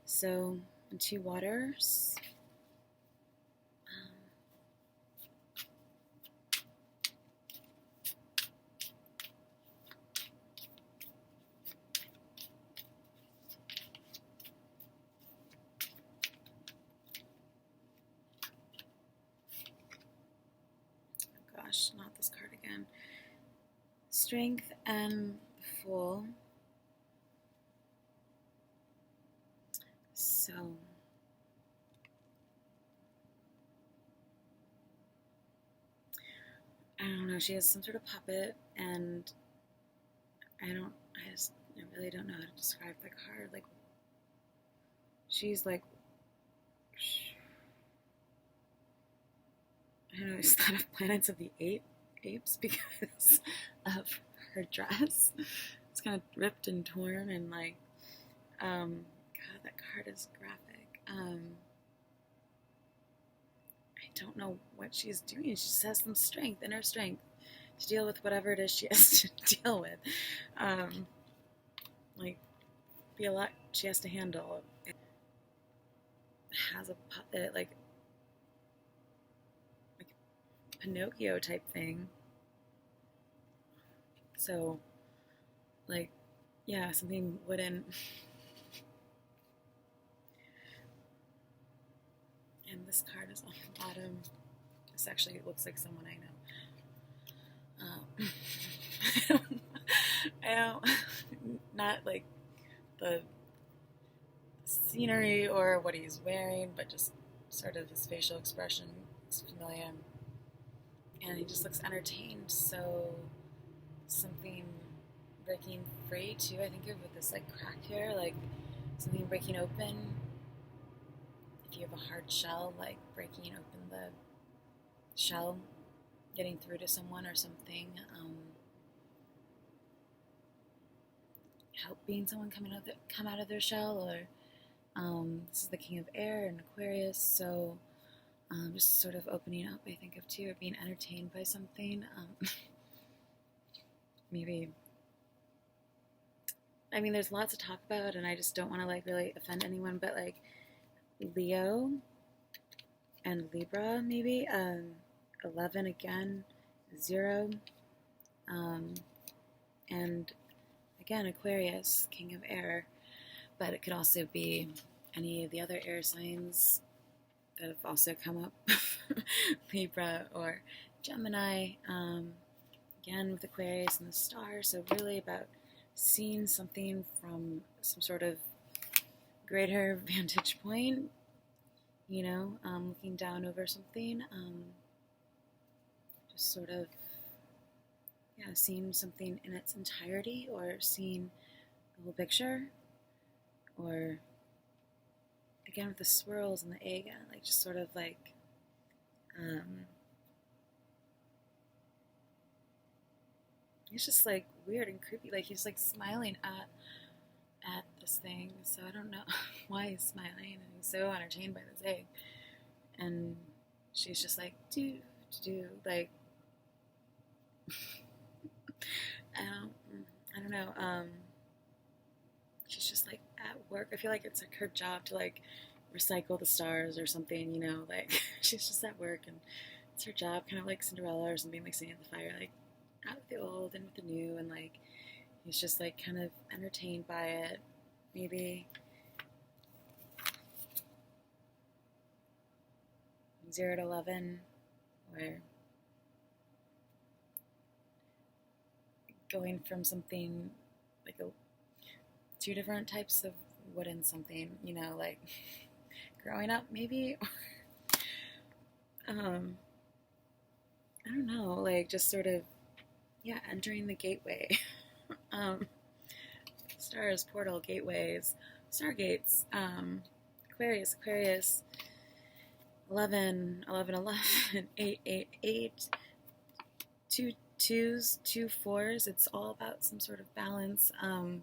S1: So, 2 waters. Gosh, not this card again. Strength and the Fool. So, I don't know, she has some sort of puppet, and I really don't know how to describe the card. Like, she's like, I don't know, I just thought of Planets of the Apes because of her dress. It's kind of ripped and torn, and like, God, that card is graphic. I don't know what she's doing. She just has some strength, inner strength, to deal with whatever it is she has to deal with. Like, be a lot she has to handle. It has a puppet, like Pinocchio type thing. So, like, yeah, something wooden. And this card is on the bottom. This actually looks like someone I know. I don't, not like the scenery or what he's wearing, but just sort of his facial expression is familiar. And he just looks entertained, so something breaking free too. I think of with this like crack here, like something breaking open. If you have a hard shell, like breaking open the shell, getting through to someone or something. Helping someone come out of their shell, or this is the King of Air and Aquarius, so just sort of opening up, I think of too, or being entertained by something. Maybe, I mean, there's lots to talk about, and I just don't want to like really offend anyone, but like Leo and Libra, maybe 11 again, 0, and again Aquarius, King of Air, but it could also be any of the other air signs that have also come up, Libra or Gemini, again with Aquarius and the star, so really about seeing something from some sort of greater vantage point, you know, looking down over something, just sort of, yeah, seeing something in its entirety, or seeing the whole picture, or again with the swirls and the egg, like just sort of like, it's just like weird and creepy, like he's like smiling at this thing, so I don't know why he's smiling, and he's so entertained by this egg, and she's just like do like I don't know, she's just like at work. I feel like it's like her job to like recycle the stars or something, you know, like she's just at work and it's her job, kind of like Cinderella or something, like sitting at the fire, like out with the old and with the new, and like he's just like kind of entertained by it, maybe. 0 to 11, where going from something like two different types of wooden something, you know, like growing up maybe, I don't know, like just sort of, yeah, entering the gateway. Stars, portal, gateways, stargates, Aquarius, 11, 8, 8, 8, 2 2s, 2 4s. It's all about some sort of balance, and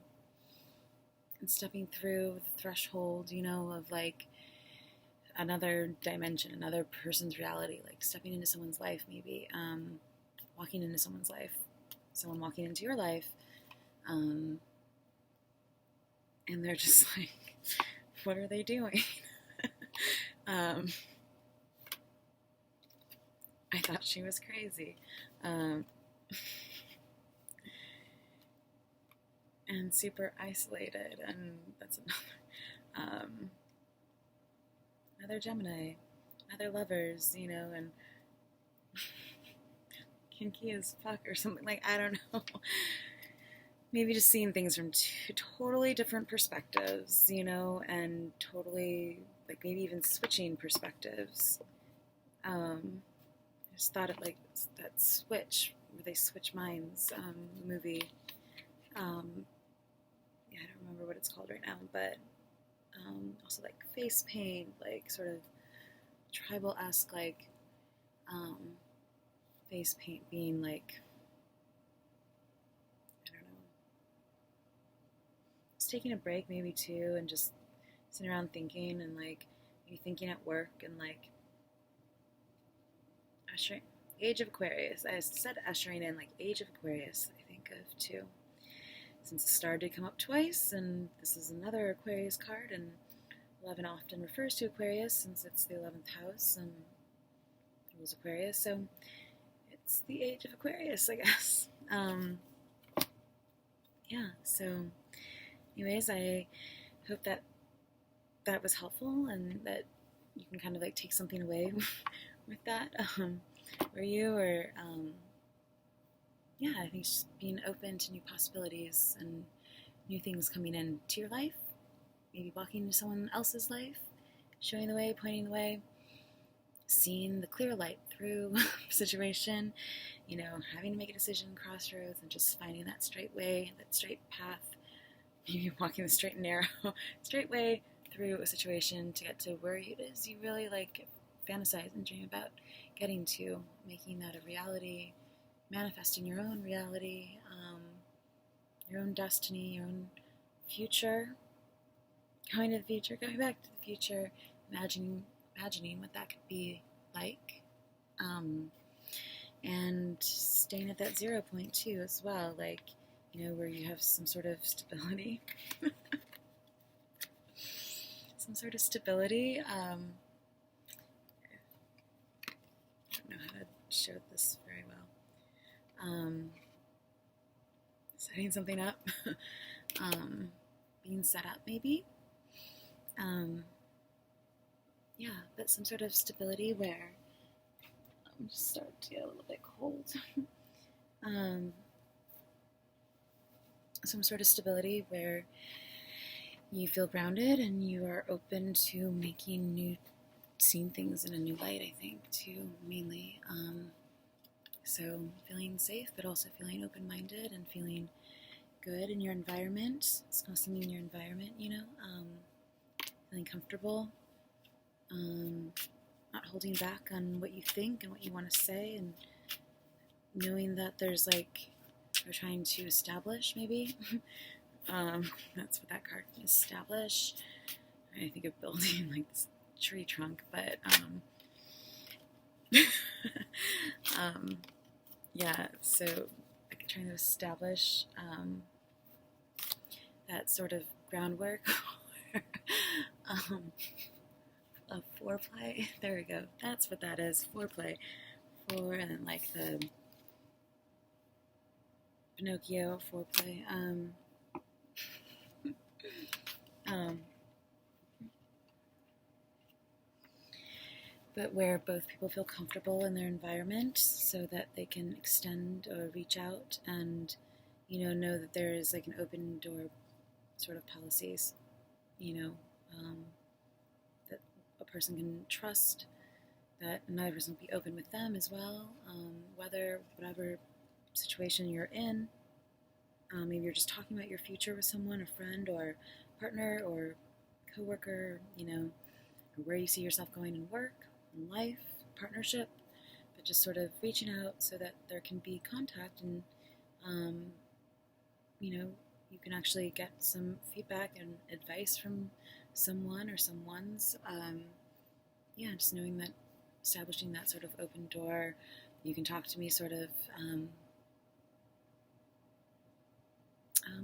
S1: stepping through the threshold, you know, of like another dimension, another person's reality, like stepping into someone's life, maybe, walking into someone's life, someone walking into your life, and they're just like, what are they doing? I thought she was crazy. And super isolated, and that's another Gemini, another lovers, you know, and kinky as fuck or something, like, I don't know. Maybe just seeing things from two totally different perspectives, you know, and totally, like, maybe even switching perspectives. just thought of like that Switch, where they switch minds, movie. Yeah, I don't remember what it's called right now, but also like face paint, like sort of tribal-esque, like face paint being like, I don't know, just taking a break maybe too, and just sitting around thinking, and like maybe thinking at work, and like ushering, Age of Aquarius. I said ushering in like Age of Aquarius, I think of too. Since the star did come up twice, and this is another Aquarius card, and 11 often refers to Aquarius since it's the 11th house and rules Aquarius, so it's the Age of Aquarius, I guess. Yeah, so anyways, I hope that that was helpful, and that you can kind of like take something away with that, for you, or yeah, I think just being open to new possibilities and new things coming into your life, maybe walking into someone else's life, showing the way, pointing the way, seeing the clear light through a situation, you know, having to make a decision, crossroads, and just finding that straight way, that straight path, maybe walking the straight and narrow, straight way through a situation to get to where it is you really like fantasize and dream about getting to, making that a reality, manifesting your own reality, your own destiny, your own future, going to the future, going back to the future, imagining what that could be like, and staying at that 0 point too as well, like, you know, where you have some sort of stability, some sort of stability. I don't know how to show this very well. Setting something up, being set up maybe. Yeah, but some sort of stability where I'm just starting to get a little bit cold. Some sort of stability where you feel grounded and you are open to seeing things in a new light, I think, too, mainly. So feeling safe, but also feeling open-minded and feeling good in your environment. It's not something in your environment, you know, feeling comfortable, not holding back on what you think and what you want to say, and knowing that there's like, we're trying to establish maybe, that's what that card can establish. I think of building like this tree trunk, but yeah, so like trying to establish that sort of groundwork, of foreplay. There we go. That's what that is. Foreplay. And then like the Pinocchio foreplay. But where both people feel comfortable in their environment so that they can extend or reach out and, you know that there is like an open door sort of policies, you know, that a person can trust, that another person will be open with them as well, whatever situation you're in. Maybe you're just talking about your future with someone, a friend or partner or coworker, you know, or where you see yourself going in work, in life, partnership, but just sort of reaching out so that there can be contact and, you know, you can actually get some feedback and advice from someone or someone's, yeah, just knowing that, establishing that sort of open door, you can talk to me sort of,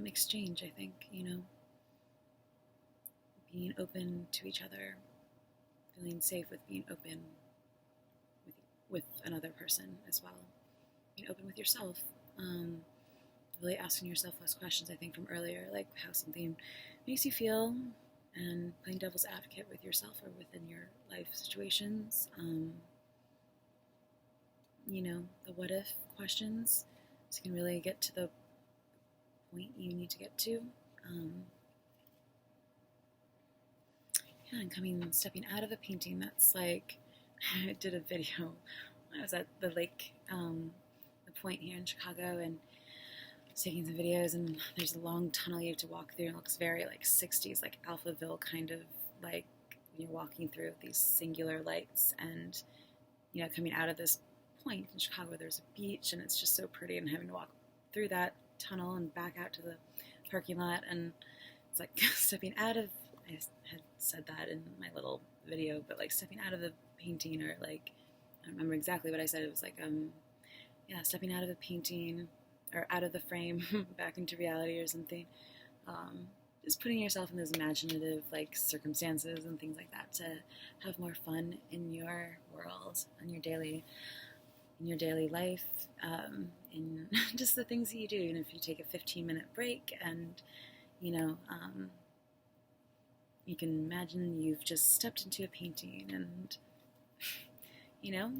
S1: exchange, I think, you know, being open to each other, feeling safe with being open with another person as well, being open with yourself, really asking yourself those questions, I think, from earlier, like how something makes you feel, and playing devil's advocate with yourself or within your life situations, you know, the what if questions, so you can really get to the point you need to get to, yeah, and stepping out of a painting that's like, I did a video I was at the lake, the point here in Chicago, and I was taking some videos, and there's a long tunnel you have to walk through, and it looks very like 60s, like Alphaville kind of, like you're walking through these singular lights, and coming out of this point in Chicago, there's a beach, and it's just so pretty, and having to walk through that tunnel and back out to the parking lot, and it's like stepping out of, I had said that in my little video, but like stepping out of the painting, or like, I don't remember exactly what I said, it was like, stepping out of the painting, or out of the frame, back into reality or something, just putting yourself in those imaginative, like, circumstances and things like that to have more fun in your world, in your daily life, in just the things that you do. And if you take a 15-minute break, and you can imagine you've just stepped into a painting, and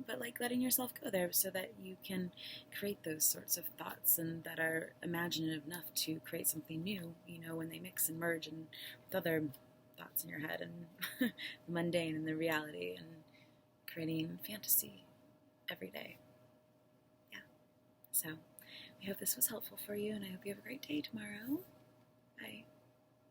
S1: but like letting yourself go there so that you can create those sorts of thoughts, and that are imaginative enough to create something new, when they mix and merge and with other thoughts in your head, and the mundane and the reality, and creating fantasy every day. Yeah. So I hope this was helpful for you, and I hope you have a great day tomorrow. Bye.